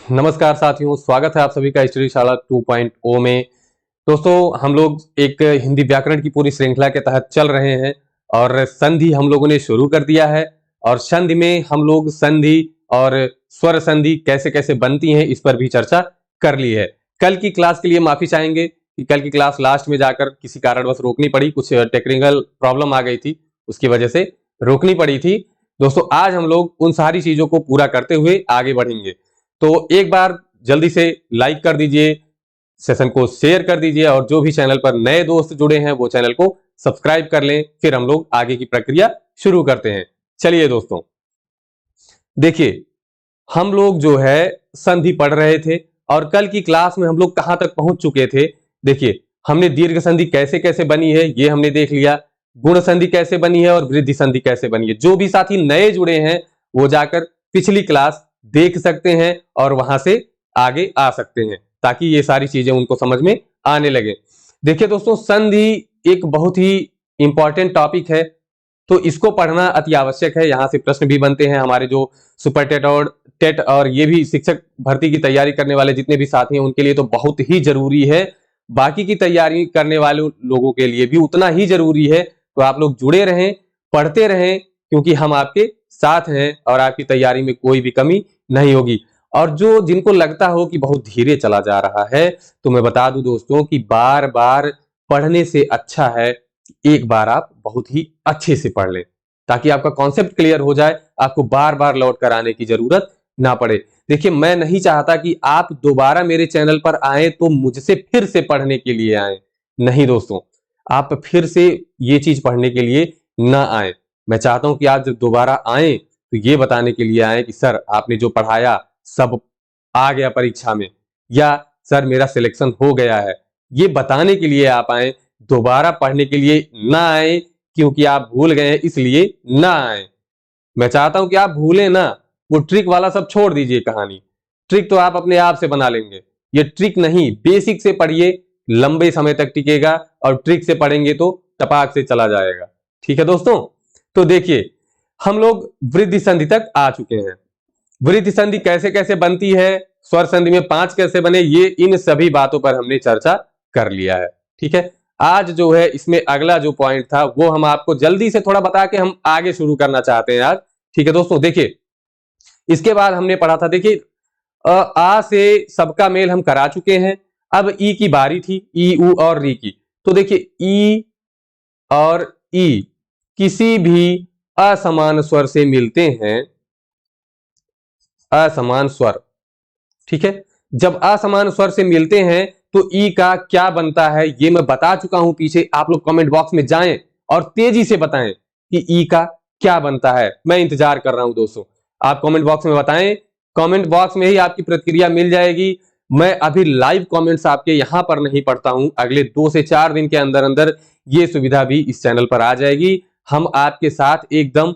नमस्कार साथियों, स्वागत है आप सभी का स्टडी शाला 2.0 में। दोस्तों, हम लोग एक हिंदी व्याकरण की पूरी श्रृंखला के तहत चल रहे हैं और संधि हम लोगों ने शुरू कर दिया है। और संधि में हम लोग संधि और स्वर संधि कैसे कैसे बनती हैं इस पर भी चर्चा कर ली है। कल की क्लास के लिए माफी चाहेंगे कि कल की क्लास लास्ट में जाकर किसी कारणवश रोकनी पड़ी, कुछ टेक्निकल प्रॉब्लम आ गई थी, उसकी वजह से रोकनी पड़ी थी। दोस्तों, आज हम लोग उन सारी चीजों को पूरा करते हुए आगे बढ़ेंगे। तो एक बार जल्दी से लाइक कर दीजिए, सेशन को शेयर कर दीजिए और जो भी चैनल पर नए दोस्त जुड़े हैं वो चैनल को सब्सक्राइब कर लें। फिर हम लोग आगे की प्रक्रिया शुरू करते हैं। चलिए दोस्तों, देखिए, हम लोग जो है संधि पढ़ रहे थे और कल की क्लास में हम लोग कहां तक पहुंच चुके थे। देखिए, हमने दीर्घ संधि कैसे कैसे बनी है ये हमने देख लिया, गुण संधि कैसे बनी है और वृद्धि संधि कैसे बनी है। जो भी साथी नए जुड़े हैं वो जाकर पिछली क्लास देख सकते हैं और वहां से आगे आ सकते हैं ताकि ये सारी चीजें उनको समझ में आने लगे। देखिए दोस्तों, संधि एक बहुत ही इंपॉर्टेंट टॉपिक है, तो इसको पढ़ना अति आवश्यक है। यहाँ से प्रश्न भी बनते हैं। हमारे जो सुपर टेट और टेट और ये भी शिक्षक भर्ती की तैयारी करने वाले जितने भी साथी हैं उनके लिए तो बहुत ही जरूरी है। बाकी की तैयारी करने वाले लोगों के लिए भी उतना ही जरूरी है। तो आप लोग जुड़े रहें, पढ़ते रहें, क्योंकि हम आपके साथ हैं और आपकी तैयारी में कोई भी कमी नहीं होगी। और जो जिनको लगता हो कि बहुत धीरे चला जा रहा है, तो मैं बता दूं दोस्तों कि बार बार पढ़ने से अच्छा है एक बार आप बहुत ही अच्छे से पढ़ लें ताकि आपका कॉन्सेप्ट क्लियर हो जाए, आपको बार बार लौट कर आने की जरूरत ना पड़े। देखिए, मैं नहीं चाहता कि आप दोबारा मेरे चैनल पर आए तो मुझसे फिर से पढ़ने के लिए आए। नहीं दोस्तों, आप फिर से ये चीज पढ़ने के लिए ना आए। मैं चाहता हूं कि आप जब दोबारा आए तो ये बताने के लिए आए कि सर आपने जो पढ़ाया सब आ गया परीक्षा में, या सर मेरा सिलेक्शन हो गया है। ये बताने के लिए आप आए, दोबारा पढ़ने के लिए ना आए क्योंकि आप भूल गए हैं इसलिए ना आए। मैं चाहता हूं कि आप भूलें ना, वो ट्रिक वाला सब छोड़ दीजिए कहानी। ट्रिक तो आप अपने आप से बना लेंगे। ये ट्रिक नहीं, बेसिक से पढ़िए, लंबे समय तक टिकेगा और ट्रिक से पढ़ेंगे तो टपाक से चला जाएगा। ठीक है दोस्तों, तो देखिए, हम लोग वृद्धि संधि तक आ चुके हैं। वृद्धि संधि कैसे कैसे बनती है, स्वर संधि में 5 कैसे बने, ये इन सभी बातों पर हमने चर्चा कर लिया है। ठीक है, आज जो है इसमें अगला जो पॉइंट था वो हम आपको जल्दी से थोड़ा बता के हम आगे शुरू करना चाहते हैं आज। ठीक है दोस्तों, देखिए, इसके बाद हमने पढ़ा था, देखिए, आ से सबका मेल हम करा चुके हैं। अब ई की बारी थी, ई उ और री की। तो देखिए, ई और ई किसी भी असमान स्वर से मिलते हैं, असमान स्वर। ठीक है, जब असमान स्वर से मिलते हैं तो ई का क्या बनता है ये मैं बता चुका हूं पीछे। आप लोग कमेंट बॉक्स में जाएं और तेजी से बताएं कि ई का क्या बनता है। मैं इंतजार कर रहा हूं दोस्तों, आप कमेंट बॉक्स में बताएं। कमेंट बॉक्स में ही आपकी प्रतिक्रिया मिल जाएगी। मैं अभी लाइव कमेंट्स आपके यहां पर नहीं पढ़ता हूं, अगले 2 से 4 दिन के अंदर अंदर ये सुविधा भी इस चैनल पर आ जाएगी। हम आपके साथ एकदम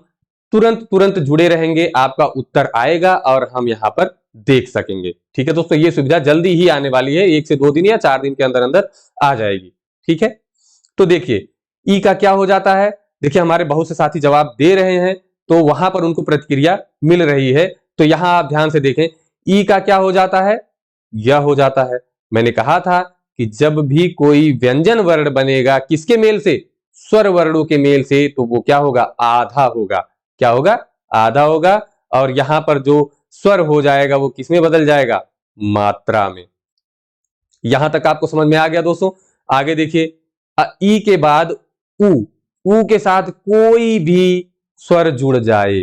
तुरंत तुरंत जुड़े रहेंगे, आपका उत्तर आएगा और हम यहां पर देख सकेंगे। ठीक है दोस्तों, ये सुविधा जल्दी ही आने वाली है, 1 से 2 दिन या 4 दिन के अंदर अंदर आ जाएगी। ठीक है, तो देखिए, ई का क्या हो जाता है। देखिए, हमारे बहुत से साथी जवाब दे रहे हैं तो वहां पर उनको प्रतिक्रिया मिल रही है। तो यहां आप ध्यान से देखें, ई का क्या हो जाता है, यह हो जाता है। मैंने कहा था कि जब भी कोई व्यंजन वर्ण बनेगा किसके मेल से, स्वर वर्णों के मेल से, तो वो क्या होगा, आधा होगा। क्या होगा, आधा होगा। और यहां पर जो स्वर हो जाएगा वो किसमें बदल जाएगा, मात्रा में। यहां तक आपको समझ में आ गया दोस्तों। आगे देखिए, ई के बाद उ के साथ कोई भी स्वर जुड़ जाए,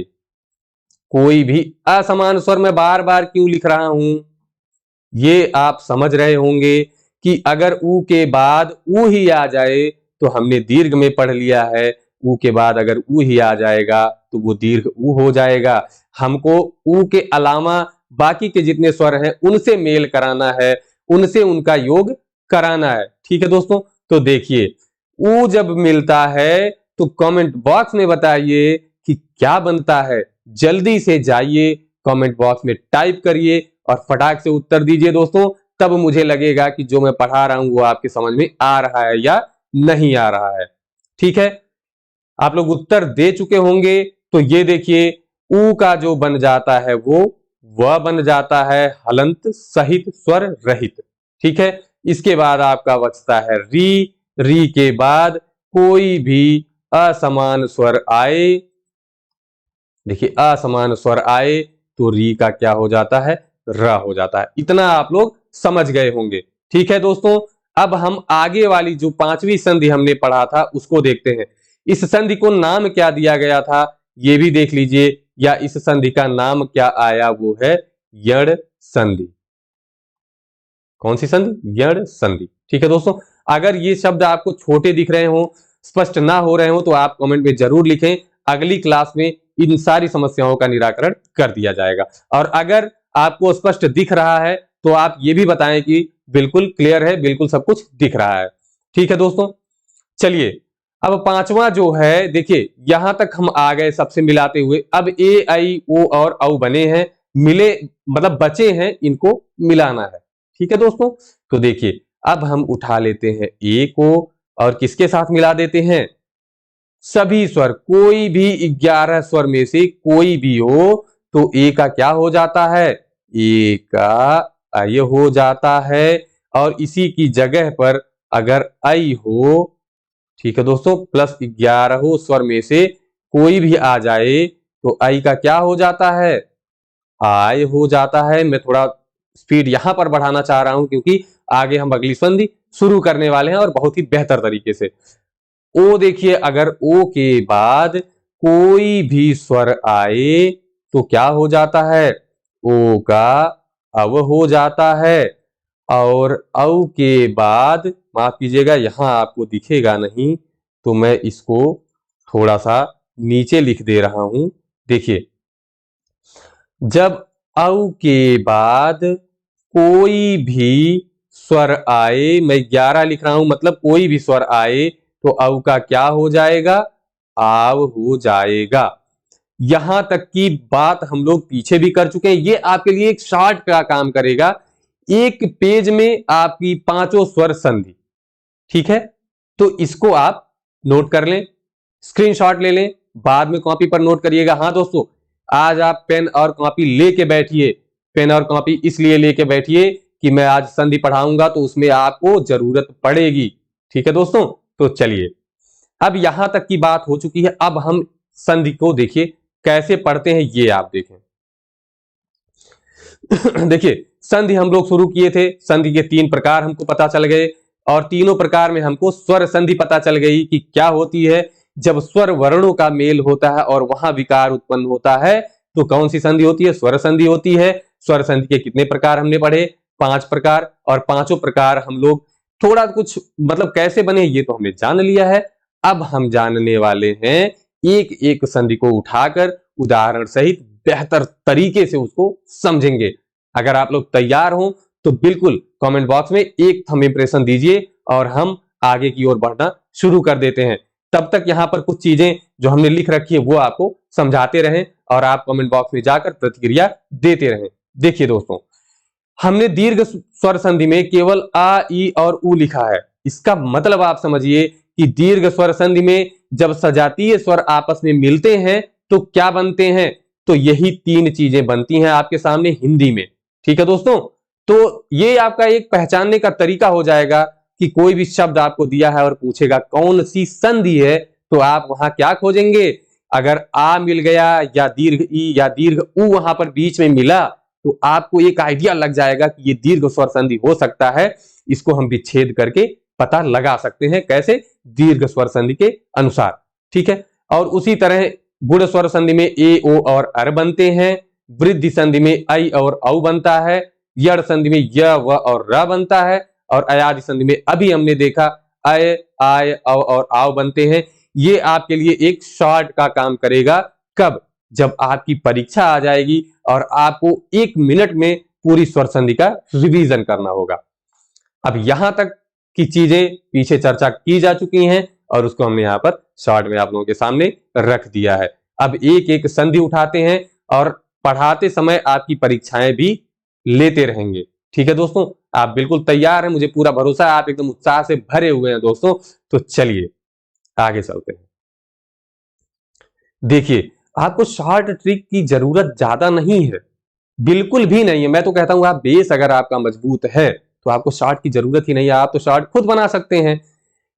कोई भी असमान स्वर, मैं बार बार क्यों लिख रहा हूं ये आप समझ रहे होंगे कि अगर उ के बाद उ ही आ जाए तो हमने दीर्घ में पढ़ लिया है। उ के बाद अगर उ ही आ जाएगा तो वो दीर्घ उ हो जाएगा। हमको उ के अलावा बाकी के जितने स्वर हैं उनसे मेल कराना है, उनसे उनका योग कराना है। ठीक है दोस्तों, तो देखिए, उ जब मिलता है तो कमेंट बॉक्स में बताइए कि क्या बनता है। जल्दी से जाइए, कमेंट बॉक्स में टाइप करिए और फटाक से उत्तर दीजिए दोस्तों। तब मुझे लगेगा कि जो मैं पढ़ा रहा हूं वो आपके समझ में आ रहा है या नहीं आ रहा है। ठीक है, आप लोग उत्तर दे चुके होंगे। तो ये देखिए, ऊ का जो बन जाता है वो वह बन जाता है हलंत सहित स्वर रहित। ठीक है, इसके बाद आपका बचता है री। री के बाद कोई भी असमान स्वर आए, देखिए असमान स्वर आए तो री का क्या हो जाता है, र हो जाता है। इतना आप लोग समझ गए होंगे। ठीक है दोस्तों, अब हम आगे वाली जो पांचवी संधि हमने पढ़ा था उसको देखते हैं। इस संधि को नाम क्या दिया गया था ये भी देख लीजिए, या इस संधि का नाम क्या आया, वो है यड़ संधि। कौन सी संधि, यड़ संधि। ठीक है दोस्तों, अगर ये शब्द आपको छोटे दिख रहे हो, स्पष्ट ना हो रहे हो, तो आप कमेंट में जरूर लिखें। अगली क्लास में इन सारी समस्याओं का निराकरण कर दिया जाएगा। और अगर आपको स्पष्ट दिख रहा है तो आप ये भी बताएं कि बिल्कुल क्लियर है, बिल्कुल सब कुछ दिख रहा है। ठीक है दोस्तों, चलिए अब पांचवा जो है, देखिए यहां तक हम आ गए सबसे मिलाते हुए। अब ए आई ओ और औ बने हैं, मिले मतलब बचे हैं, इनको मिलाना है। ठीक है दोस्तों, तो देखिए अब हम उठा लेते हैं ए को और किसके साथ मिला देते हैं, सभी स्वर, कोई भी 11 स्वर में से कोई भी हो तो ए का क्या हो जाता है, ए का अय हो जाता है। और इसी की जगह पर अगर आई हो, ठीक है दोस्तों, प्लस 11 स्वर में से कोई भी आ जाए तो आई का क्या हो जाता है, आय हो जाता है। मैं थोड़ा स्पीड यहां पर बढ़ाना चाह रहा हूं क्योंकि आगे हम अगली संधि शुरू करने वाले हैं और बहुत ही बेहतर तरीके से। ओ देखिए, अगर ओ के बाद कोई भी स्वर आए तो क्या हो जाता है, ओ का अव हो जाता है। और औ के बाद, माफ कीजिएगा यहां आपको दिखेगा नहीं तो मैं इसको थोड़ा सा नीचे लिख दे रहा हूं। देखिए, जब औ के बाद कोई भी स्वर आए, मैं 11 लिख रहा हूं, मतलब कोई भी स्वर आए तो औ का क्या हो जाएगा, आव हो जाएगा। यहां तक की बात हम लोग पीछे भी कर चुके हैं, ये आपके लिए एक शॉर्ट का काम करेगा। एक पेज में आपकी पांचों स्वर संधि। ठीक है, तो इसको आप नोट कर लें, स्क्रीनशॉट ले लें, बाद में कॉपी पर नोट करिएगा। हाँ दोस्तों, आज आप पेन और कॉपी लेके बैठिए। पेन और कॉपी इसलिए लेके बैठिए कि मैं आज संधि पढ़ाऊंगा तो उसमें आपको जरूरत पड़ेगी। ठीक है दोस्तों, तो चलिए, अब यहां तक की बात हो चुकी है। अब हम संधि को देखिए कैसे पढ़ते हैं, ये आप देखें। देखिए, संधि हम लोग शुरू किए थे, संधि के 3 प्रकार हमको पता चल गए और तीनों प्रकार में हमको स्वर संधि पता चल गई कि क्या होती है। जब स्वर वर्णों का मेल होता है और वहां विकार उत्पन्न होता है तो कौन सी संधि होती है, स्वर संधि होती है। स्वर संधि के कितने प्रकार हमने पढ़े, 5 प्रकार, और पांचों प्रकार हम लोग थोड़ा कुछ मतलब कैसे बने ये तो हमने जान लिया है। अब हम जानने वाले हैं एक एक संधि को उठाकर उदाहरण सहित बेहतर तरीके से उसको समझेंगे। अगर आप लोग तैयार हो तो बिल्कुल कमेंट बॉक्स में एक थंब इंप्रेशन दीजिए और हम आगे की ओर बढ़ना शुरू कर देते हैं। तब तक यहां पर कुछ चीजें जो हमने लिख रखी है वो आपको समझाते रहें और आप कमेंट बॉक्स में जाकर प्रतिक्रिया देते रहें। देखिए दोस्तों, हमने दीर्घ स्वर संधि में केवल आ, ई और उ लिखा है। इसका मतलब आप समझिए कि दीर्घ स्वर संधि में जब सजातीय स्वर आपस में मिलते हैं तो क्या बनते हैं, तो यही 3 चीजें बनती हैं आपके सामने हिंदी में। ठीक है दोस्तों, तो ये आपका एक पहचानने का तरीका हो जाएगा कि कोई भी शब्द आपको दिया है और पूछेगा कौन सी संधि है तो आप वहां क्या खोजेंगे। अगर आ मिल गया या दीर्घ ई या दीर्घ उ वहां पर बीच में मिला तो आपको एक आइडिया लग जाएगा कि ये दीर्घ स्वर संधि हो सकता है। इसको हम विच्छेद करके पता लगा सकते हैं, कैसे, दीर्घ स्वर संधि के अनुसार। ठीक है, और उसी तरह गुण स्वर संधि में ए ओ और अर बनते हैं, वृद्धि संधि में ऐ और औ बनता है, यड़ संधि में य व और र बनता है, और अयादि संधि में अभी हमने देखा अय आय औ और आव बनते हैं। ये आपके लिए एक शॉर्ट का काम करेगा। कब, जब आपकी परीक्षा आ जाएगी और आपको 1 मिनट में पूरी स्वर संधि का रिवीजन करना होगा। अब यहां तक की चीजें पीछे चर्चा की जा चुकी हैं और उसको हमने यहां पर शॉर्ट में आप लोगों के सामने रख दिया है। अब एक एक संधि उठाते हैं और पढ़ाते समय आपकी परीक्षाएं भी लेते रहेंगे। ठीक है दोस्तों, आप बिल्कुल तैयार हैं, मुझे पूरा भरोसा है, आप एकदम उत्साह से भरे हुए हैं दोस्तों। तो चलिए आगे चलते हैं। देखिए, आपको शॉर्ट ट्रिक की जरूरत ज्यादा नहीं है, बिल्कुल भी नहीं है। मैं तो कहता हूं आप बेस अगर आपका मजबूत है तो आपको शॉर्ट की जरूरत ही नहीं है, आप तो शॉर्ट खुद बना सकते हैं।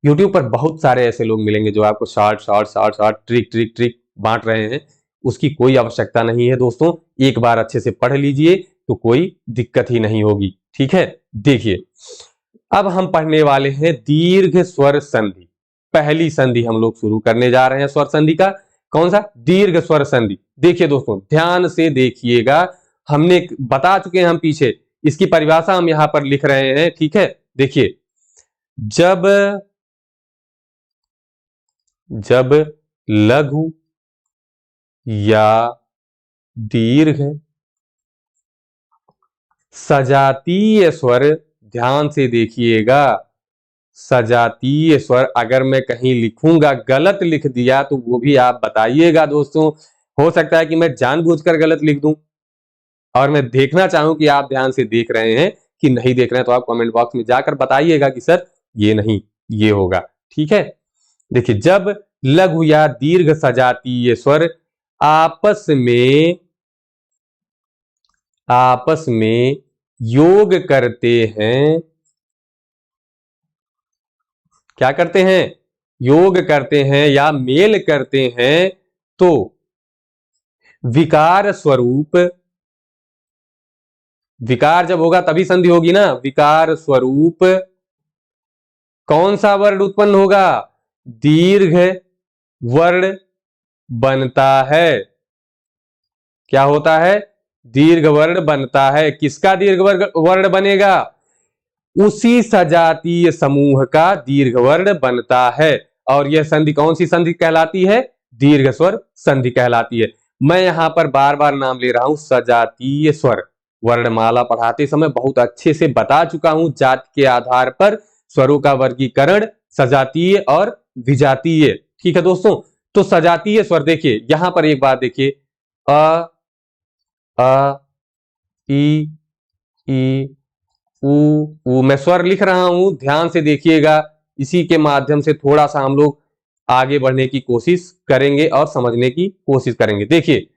यूट्यूब पर बहुत सारे ऐसे लोग मिलेंगे जो आपको short short short short trick trick trick बांट रहे हैं। उसकी कोई आवश्यकता नहीं है दोस्तों, एक बार अच्छे से पढ़ लीजिए तो कोई दिक्कत ही नहीं होगी। ठीक है, देखिए अब हम पढ़ने वाले हैं दीर्घ स्वर संधि। पहली संधि हम लोग शुरू करने जा रहे हैं स्वर संधि का। कौन सा? दीर्घ स्वर संधि। देखिए दोस्तों ध्यान से देखिएगा, हमने बता चुके हैं हम पीछे, इसकी परिभाषा हम यहां पर लिख रहे हैं। ठीक है, देखिए जब जब लघु या दीर्घ सजातीय स्वर, ध्यान से देखिएगा, सजातीय स्वर अगर मैं कहीं लिखूंगा गलत लिख दिया तो वो भी आप बताइएगा दोस्तों। हो सकता है कि मैं जानबूझकर गलत लिख दूं और मैं देखना चाहूं कि आप ध्यान से देख रहे हैं कि नहीं देख रहे हैं, तो आप कमेंट बॉक्स में जाकर बताइएगा कि सर ये नहीं, ये होगा। ठीक है, देखिए जब लघु या दीर्घ सजातीय स्वर आपस में योग करते हैं, क्या करते हैं? योग करते हैं या मेल करते हैं, तो विकार स्वरूप, विकार जब होगा तभी संधि होगी ना, विकार स्वरूप कौन सा वर्ण उत्पन्न होगा? दीर्घ वर्ण बनता है। क्या होता है? दीर्घ वर्ण बनता है। किसका दीर्घ वर्ण बनेगा? उसी सजातीय समूह का दीर्घ वर्ण बनता है। और यह संधि कौन सी संधि कहलाती है? दीर्घ स्वर संधि कहलाती है। मैं यहां पर बार बार नाम ले रहा हूं सजातीय स्वर। वर्णमाला पढ़ाते समय बहुत अच्छे से बता चुका हूं, जाति के आधार पर स्वरों का वर्गीकरण सजातीय और विजातीय। ठीक है दोस्तों, तो सजातीय स्वर देखिए यहां पर एक बात देखिए, अ ई ऊ मैं स्वर लिख रहा हूं, ध्यान से देखिएगा। इसी के माध्यम से थोड़ा सा हम लोग आगे बढ़ने की कोशिश करेंगे और समझने की कोशिश करेंगे। देखिए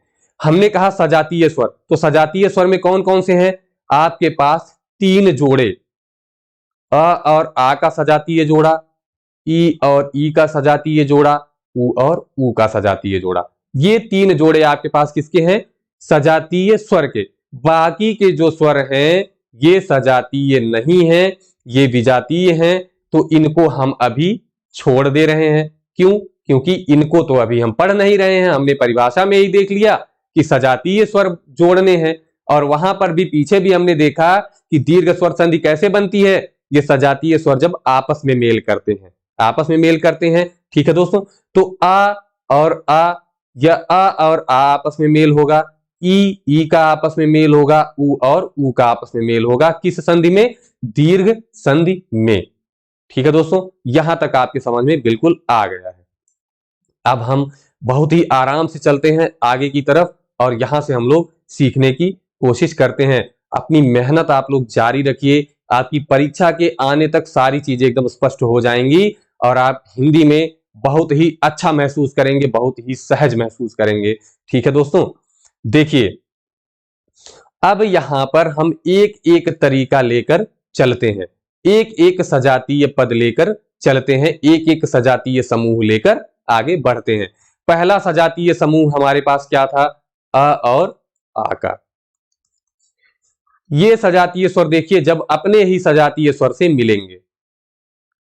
हमने कहा सजातीय स्वर, तो सजातीय स्वर में कौन कौन से हैं? आपके पास तीन जोड़े, अ और आ का सजातीय जोड़ा, ई और ई का सजातीय जोड़ा, उ और ऊ का सजातीय जोड़ा। ये तीन जोड़े आपके पास किसके हैं? सजातीय स्वर के। बाकी के जो स्वर हैं ये सजातीय नहीं है, ये विजातीय हैं। तो इनको हम अभी छोड़ दे रहे हैं। क्यों? क्योंकि इनको तो अभी हम पढ़ नहीं रहे हैं। हमने परिभाषा में ही देख लिया कि सजातीय स्वर जोड़ने हैं, और वहां पर भी पीछे भी हमने देखा कि दीर्घ स्वर संधि कैसे बनती है। ये सजातीय स्वर जब आपस में मेल करते हैं, आपस में मेल करते हैं। ठीक है दोस्तों, तो आ और आ, या आ और आ आपस में मेल होगा, ई का आपस में मेल होगा, उ और ऊ का आपस में मेल होगा। किस संधि में? दीर्घ संधि में। ठीक है दोस्तों, यहां तक आपके समझ में बिल्कुल आ गया है। अब हम बहुत ही आराम से चलते हैं आगे की तरफ और यहां से हम लोग सीखने की कोशिश करते हैं। अपनी मेहनत आप लोग जारी रखिए, आपकी परीक्षा के आने तक सारी चीजें एकदम स्पष्ट हो जाएंगी और आप हिंदी में बहुत ही अच्छा महसूस करेंगे, बहुत ही सहज महसूस करेंगे। ठीक है दोस्तों, देखिए अब यहां पर हम एक एक तरीका लेकर चलते हैं, एक एक सजातीय पद लेकर चलते हैं, एक एक सजातीय समूह लेकर आगे बढ़ते हैं। पहला सजातीय समूह हमारे पास क्या था? अ और आ का। ये सजातीय स्वर देखिए जब अपने ही सजातीय स्वर से मिलेंगे,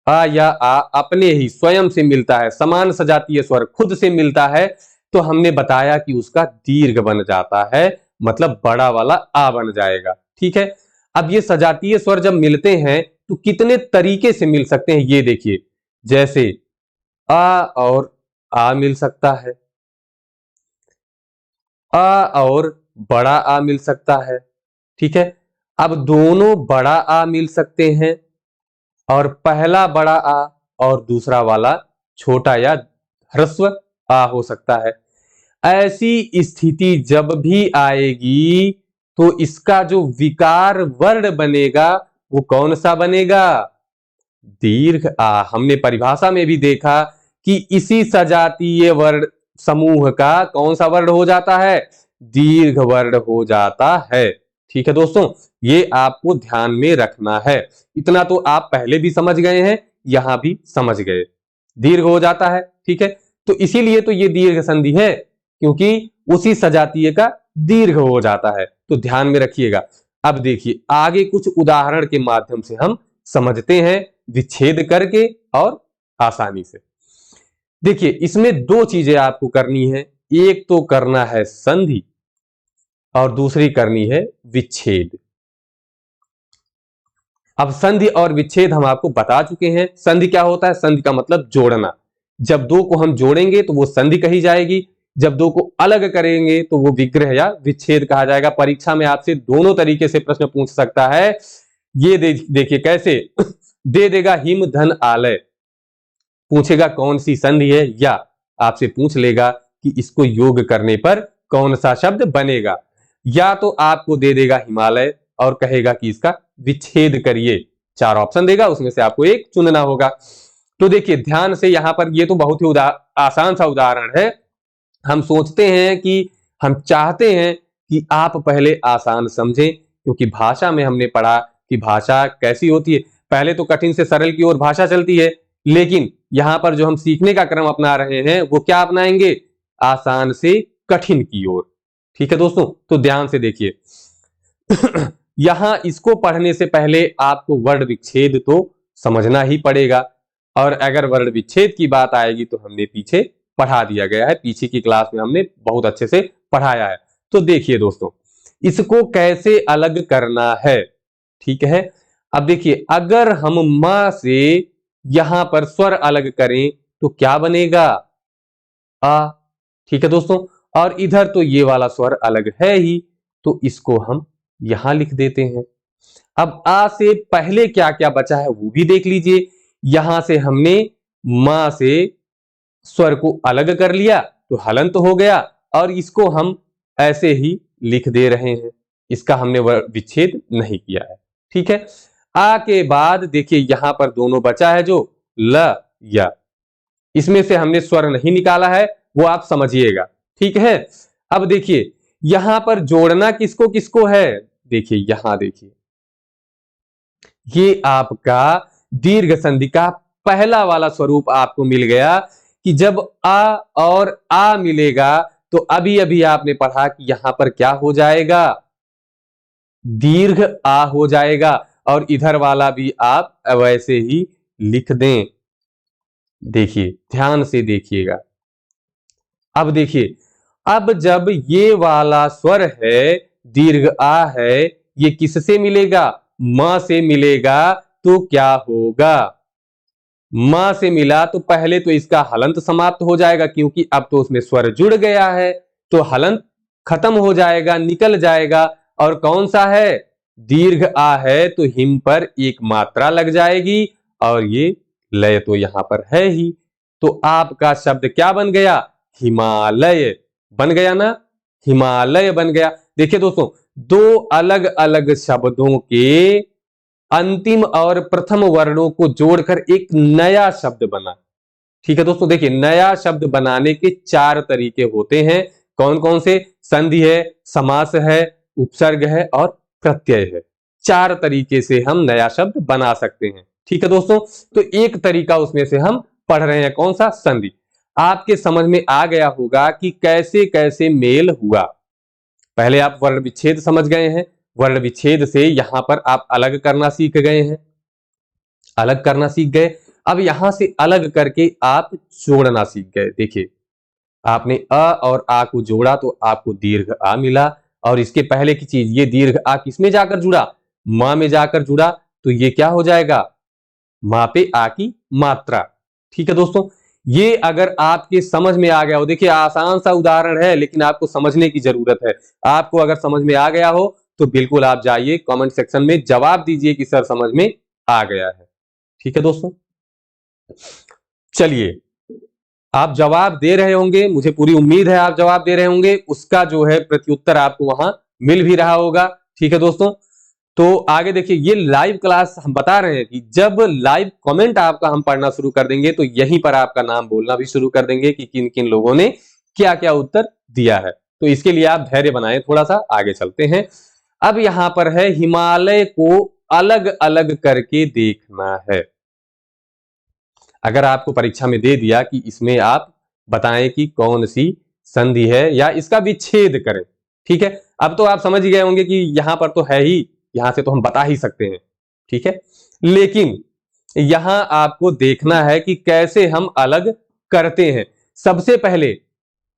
आ या आ अपने ही स्वयं से मिलता है, समान सजातीय स्वर खुद से मिलता है, तो हमने बताया कि उसका दीर्घ बन जाता है, मतलब बड़ा वाला आ बन जाएगा। ठीक है, अब ये सजातीय स्वर जब मिलते हैं तो कितने तरीके से मिल सकते हैं ये देखिए, जैसे आ और आ मिल सकता है, आ और बड़ा आ मिल सकता है। ठीक है, अब दोनों बड़ा आ मिल सकते हैं और पहला बड़ा आ और दूसरा वाला छोटा या ह्रस्व आ हो सकता है। ऐसी स्थिति जब भी आएगी तो इसका जो विकार वर्ण बनेगा वो कौन सा बनेगा? दीर्घ आ। हमने परिभाषा में भी देखा कि इसी सजातीय वर्ण समूह का कौन सा वर्ण हो जाता है? दीर्घ वर्ण हो जाता है। ठीक है दोस्तों, ये आपको ध्यान में रखना है। इतना तो आप पहले भी समझ गए हैं, यहां भी समझ गए, दीर्घ हो जाता है। ठीक है, तो इसीलिए तो ये दीर्घ संधि है, क्योंकि उसी सजातीय का दीर्घ हो जाता है, तो ध्यान में रखिएगा। अब देखिए आगे कुछ उदाहरण के माध्यम से हम समझते हैं, विच्छेद करके और आसानी से। देखिए इसमें दो चीजें आपको करनी है, एक तो करना है संधि और दूसरी करनी है विच्छेद। अब संधि और विच्छेद हम आपको बता चुके हैं। संधि क्या होता है? संधि का मतलब जोड़ना। जब दो को हम जोड़ेंगे तो वो संधि कही जाएगी, जब दो को अलग करेंगे तो वो विग्रह या विच्छेद कहा जाएगा। परीक्षा में आपसे दोनों तरीके से प्रश्न पूछ सकता है। ये देखिए कैसे दे देगा हिम धन आलय, पूछेगा कौन सी संधि है, या आपसे पूछ लेगा कि इसको योग करने पर कौन सा शब्द बनेगा, या तो आपको दे देगा हिमालय और कहेगा कि इसका विच्छेद करिए। चार ऑप्शन देगा, उसमें से आपको एक चुनना होगा। तो देखिए ध्यान से, यहां पर ये तो बहुत ही आसान सा उदाहरण है। हम सोचते हैं कि हम चाहते हैं कि आप पहले आसान समझें, क्योंकि भाषा में हमने पढ़ा कि भाषा कैसी होती है, पहले तो कठिन से सरल की ओर भाषा चलती है, लेकिन यहां पर जो हम सीखने का क्रम अपना रहे हैं वो क्या अपनाएंगे? आसान से कठिन की ओर। ठीक है दोस्तों, तो ध्यान से देखिए यहां इसको पढ़ने से पहले आपको वर्ण विच्छेद तो समझना ही पड़ेगा, और अगर वर्ण विच्छेद की बात आएगी तो हमने पीछे पढ़ा दिया गया है, पीछे की क्लास में हमने बहुत अच्छे से पढ़ाया है। तो देखिए दोस्तों, इसको कैसे अलग करना है। ठीक है, अब देखिए अगर हम मां से यहां पर स्वर अलग करें तो क्या बनेगा? आ। ठीक है दोस्तों, और इधर तो ये वाला स्वर अलग है ही, तो इसको हम यहां लिख देते हैं। अब आ से पहले क्या क्या बचा है वो भी देख लीजिए। यहां से हमने मां से स्वर को अलग कर लिया तो हलंत हो गया, और इसको हम ऐसे ही लिख दे रहे हैं, इसका हमने विच्छेद नहीं किया है। ठीक है, आ के बाद देखिए यहां पर दोनों बचा है जो ल या, इसमें से हमने स्वर नहीं निकाला है, वो आप समझिएगा। ठीक है, अब देखिए यहां पर जोड़ना किसको किसको है? देखिए यहां देखिए, ये आपका दीर्घ संधि का पहला वाला स्वरूप आपको मिल गया कि जब आ और आ मिलेगा तो अभी अभी आपने पढ़ा कि यहां पर क्या हो जाएगा? दीर्घ आ हो जाएगा, और इधर वाला भी आप वैसे ही लिख दें। देखिए ध्यान से देखिएगा, अब देखिए, अब जब ये वाला स्वर है, दीर्घ आ है, ये किससे मिलेगा? मां से मिलेगा, तो क्या होगा? मां से मिला तो पहले तो इसका हलंत समाप्त हो जाएगा, क्योंकि अब तो उसमें स्वर जुड़ गया है, तो हलंत खत्म हो जाएगा, निकल जाएगा। और कौन सा है? दीर्घ आ है, तो हिम पर एक मात्रा लग जाएगी, और ये लय तो यहां पर है ही, तो आपका शब्द क्या बन गया? हिमालय बन गया ना, हिमालय बन गया। देखिए दोस्तों, दो अलग अलग शब्दों के अंतिम और प्रथम वर्णों को जोड़कर एक नया शब्द बना। ठीक है दोस्तों, देखिए नया शब्द बनाने के चार तरीके होते हैं। कौन कौन से? संधि है, समास है, उपसर्ग है और प्रत्यय है। चार तरीके से हम नया शब्द बना सकते हैं। ठीक है दोस्तों, तो एक तरीका उसमें से हम पढ़ रहे हैं, कौन सा? संधि। आपके समझ में आ गया होगा कि कैसे कैसे मेल हुआ। पहले आप वर्ण विच्छेद समझ गए हैं, वर्ण विच्छेद से यहां पर आप अलग करना सीख गए हैं, अलग करना सीख गए। अब यहां से अलग करके आप जोड़ना सीख गए। देखिए आपने अ और आ को जोड़ा तो आपको दीर्घ आ मिला, और इसके पहले की चीज, ये दीर्घ आ किसमें जाकर जुड़ा? मां में जाकर जुड़ा, तो ये क्या हो जाएगा? मां पे आ की मात्रा। ठीक है दोस्तों, ये अगर आपके समझ में आ गया हो, देखिए आसान सा उदाहरण है लेकिन आपको समझने की जरूरत है। आपको अगर समझ में आ गया हो तो बिल्कुल आप जाइए कमेंट सेक्शन में जवाब दीजिए कि सर समझ में आ गया है। ठीक है दोस्तों, चलिए, आप जवाब दे रहे होंगे, मुझे पूरी उम्मीद है आप जवाब दे रहे होंगे, उसका जो है प्रत्युत्तर आपको वहां मिल भी रहा होगा। ठीक है दोस्तों, तो आगे देखिए, ये लाइव क्लास हम बता रहे हैं कि जब लाइव कमेंट आपका हम पढ़ना शुरू कर देंगे तो यहीं पर आपका नाम बोलना भी शुरू कर देंगे कि किन किन लोगों ने क्या क्या उत्तर दिया है। तो इसके लिए आप धैर्य बनाएं, थोड़ा सा आगे चलते हैं। अब यहां पर है हिमालय को अलग अलग करके देखना है। अगर आपको परीक्षा में दे दिया कि इसमें आप बताएं कि कौन सी संधि है या इसका विच्छेद करें, ठीक है, अब तो आप समझ गए होंगे कि यहां पर तो है ही, यहां से तो हम बता ही सकते हैं, ठीक है। लेकिन यहां आपको देखना है कि कैसे हम अलग करते हैं। सबसे पहले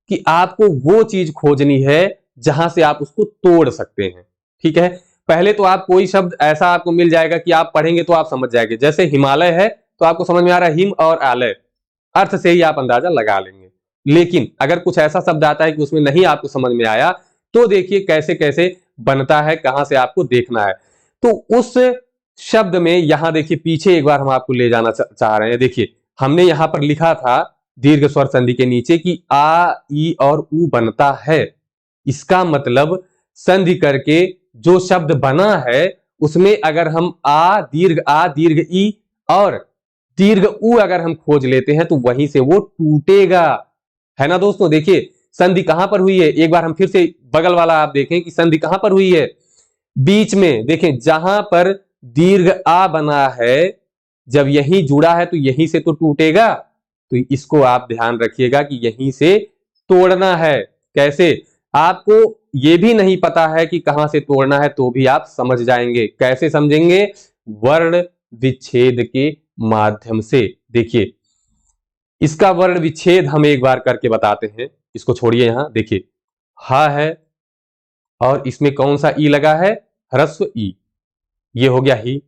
कि आपको वो चीज खोजनी है जहां से आप उसको तोड़ सकते हैं, ठीक है। पहले तो आप कोई शब्द ऐसा आपको मिल जाएगा कि आप पढ़ेंगे तो आप समझ जाएंगे। जैसे हिमालय है तो आपको समझ में आ रहा है हिम और आलय, अर्थ से ही आप अंदाजा लगा लेंगे। लेकिन अगर कुछ ऐसा शब्द आता है कि उसमें नहीं आपको समझ में आया, तो देखिए कैसे कैसे बनता है, कहां से आपको देखना है। तो उस शब्द में यहां देखिए पीछे एक बार हम आपको ले जाना चाह रहे हैं। देखिए हमने यहां पर लिखा था दीर्घ स्वर संधि के नीचे कि आ, ई और उ बनता है। इसका मतलब संधि करके जो शब्द बना है उसमें अगर हम आ दीर्घ ई और दीर्घ उ अगर हम खोज लेते हैं तो वहीं से वो टूटेगा, है ना दोस्तों। देखिए संधि कहां पर हुई है, एक बार हम फिर से बगल वाला आप देखें कि संधि कहां पर हुई है। बीच में देखें जहां पर दीर्घ आ बना है, जब यहीं जुड़ा है तो यहीं से तो टूटेगा। तो इसको आप ध्यान रखिएगा कि यहीं से तोड़ना है। कैसे, आपको ये भी नहीं पता है कि कहां से तोड़ना है तो भी आप समझ जाएंगे। कैसे समझेंगे, वर्ण विच्छेद के माध्यम से। देखिए इसका वर्ण विच्छेद हम एक बार करके बताते हैं। इसको छोड़िए, यहां देखिए हा है और इसमें कौन सा ई लगा है, ह्रस्व ई, ये हो गया ही।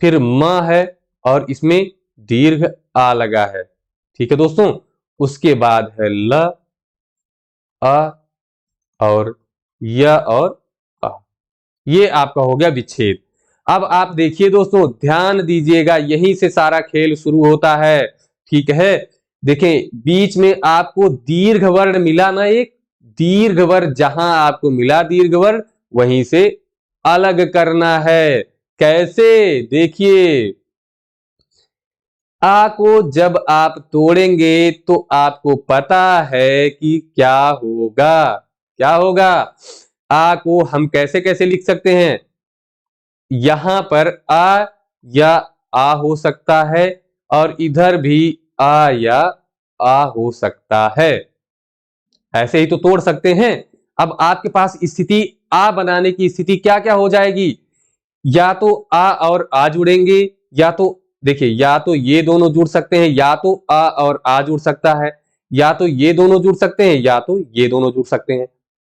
फिर म है और इसमें दीर्घ आ लगा है, ठीक है दोस्तों। उसके बाद है ल, अ और य और अ, ये आपका हो गया विच्छेद। अब आप देखिए दोस्तों, ध्यान दीजिएगा, यहीं से सारा खेल शुरू होता है, ठीक है। देखें बीच में आपको दीर्घ वर्ण मिला ना, एक दीर्घ वर्ण, जहां आपको मिला दीर्घ वर्ण वहीं से अलग करना है। कैसे, देखिए आ को जब आप तोड़ेंगे तो आपको पता है कि क्या होगा, क्या होगा। आ को हम कैसे कैसे लिख सकते हैं, यहां पर आ या आ हो सकता है और इधर भी आ या आ हो सकता है, ऐसे ही तो तोड़ सकते हैं। अब आपके पास स्थिति आ बनाने की स्थिति क्या क्या हो जाएगी, या तो आ और आ जुड़ेंगे, या तो देखिए या तो ये दोनों जुड़ सकते हैं, या तो आ और आ जुड़ सकता है, या तो ये दोनों जुड़ सकते हैं, या तो ये दोनों जुड़ सकते हैं।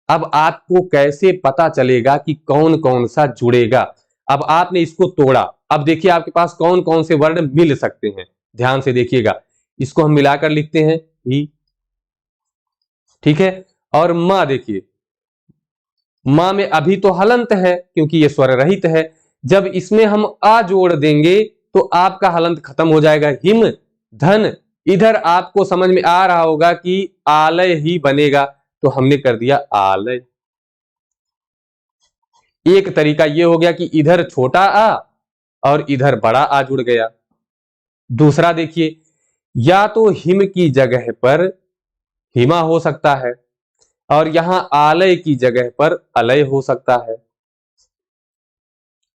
अब आपको कैसे पता चलेगा कि कौन कौन सा जुड़ेगा। अब आपने इसको तोड़ा, अब देखिए आपके पास कौन कौन से वर्ण मिल सकते हैं, ध्यान से देखिएगा। इसको हम मिलाकर लिखते हैं ही, ठीक है। और मां, देखिए मां में अभी तो हलंत है क्योंकि ये स्वर रहित है। जब इसमें हम आ जोड़ देंगे तो आपका हलंत खत्म हो जाएगा, हिम धन। इधर आपको समझ में आ रहा होगा कि आलय ही बनेगा, तो हमने कर दिया आलय। एक तरीका यह हो गया कि इधर छोटा आ और इधर बड़ा आ जुड़ गया। दूसरा देखिए, या तो हिम की जगह पर हिमा हो सकता है और यहां आलय की जगह पर अलय हो सकता है,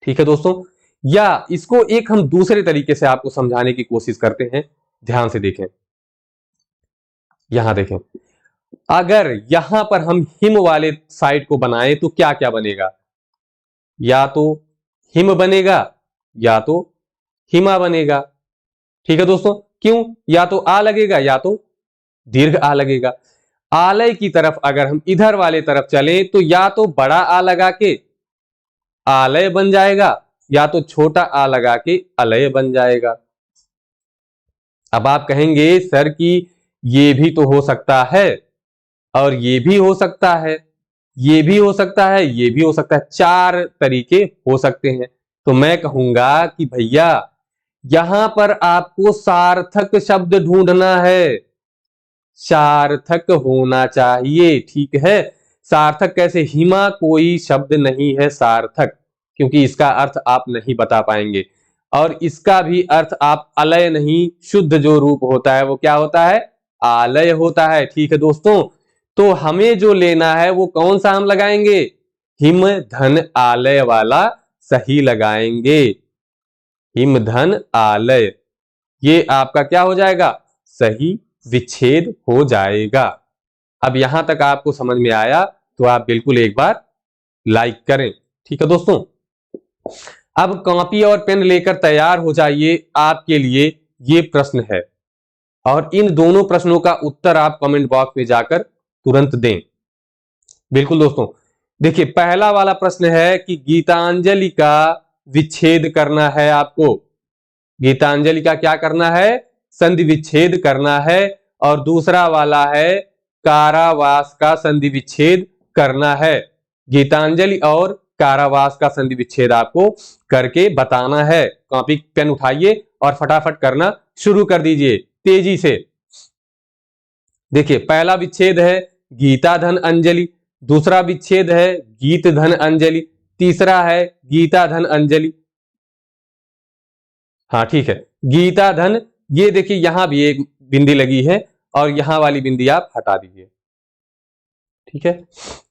ठीक है दोस्तों। या इसको एक हम दूसरे तरीके से आपको समझाने की कोशिश करते हैं, ध्यान से देखें। यहां देखें, अगर यहां पर हम हिम वाले साइड को बनाएं तो क्या क्या बनेगा, या तो हिम बनेगा या तो हिमा बनेगा, ठीक है दोस्तों। क्यों, या तो आ लगेगा या तो दीर्घ आ लगेगा। आलय की तरफ अगर हम इधर वाले तरफ चलें तो या तो बड़ा आ लगा के आलय बन जाएगा या तो छोटा आ लगा के अलय बन जाएगा। अब आप कहेंगे सर कि ये भी तो हो सकता है और ये भी हो सकता है, ये भी हो सकता है, ये भी हो सकता है, चार तरीके हो सकते हैं। तो मैं कहूंगा कि भैया यहां पर आपको सार्थक शब्द ढूंढना है, सार्थक होना चाहिए, ठीक है। सार्थक कैसे, हिमा कोई शब्द नहीं है सार्थक, क्योंकि इसका अर्थ आप नहीं बता पाएंगे और इसका भी अर्थ आप अलय नहीं, शुद्ध जो रूप होता है वो क्या होता है, आलय होता है, ठीक है दोस्तों। तो हमें जो लेना है वो कौन सा हम लगाएंगे? हिम धन आलय वाला सही लगाएंगे। हिम धन आलय, ये आपका क्या हो जाएगा? सही विच्छेद हो जाएगा। अब यहां तक आपको समझ में आया तो आप बिल्कुल एक बार लाइक करें। ठीक है दोस्तों, अब कॉपी और पेन लेकर तैयार हो जाइए, आपके लिए ये प्रश्न है और इन दोनों प्रश्नों का उत्तर आप कमेंट बॉक्स में जाकर तुरंत दें। बिल्कुल दोस्तों, देखिए पहला वाला प्रश्न है कि गीतांजलि का विच्छेद करना है आपको। गीतांजलि का क्या करना है? संधि विच्छेद करना है। और दूसरा वाला है कारावास का संधि विच्छेद करना है। गीतांजलि और कारावास का संधि विच्छेद आपको करके बताना है। कॉपी पेन उठाइए और फटाफट करना शुरू कर दीजिए तेजी से। देखिए पहला विच्छेद है गीता धन अंजलि, दूसरा विच्छेद है गीत धन अंजलि, तीसरा है गीता धन अंजलि। हाँ ठीक है, गीता धन, ये देखिए यहां भी एक बिंदी लगी है और यहां वाली बिंदी आप हटा दीजिए। ठीक है,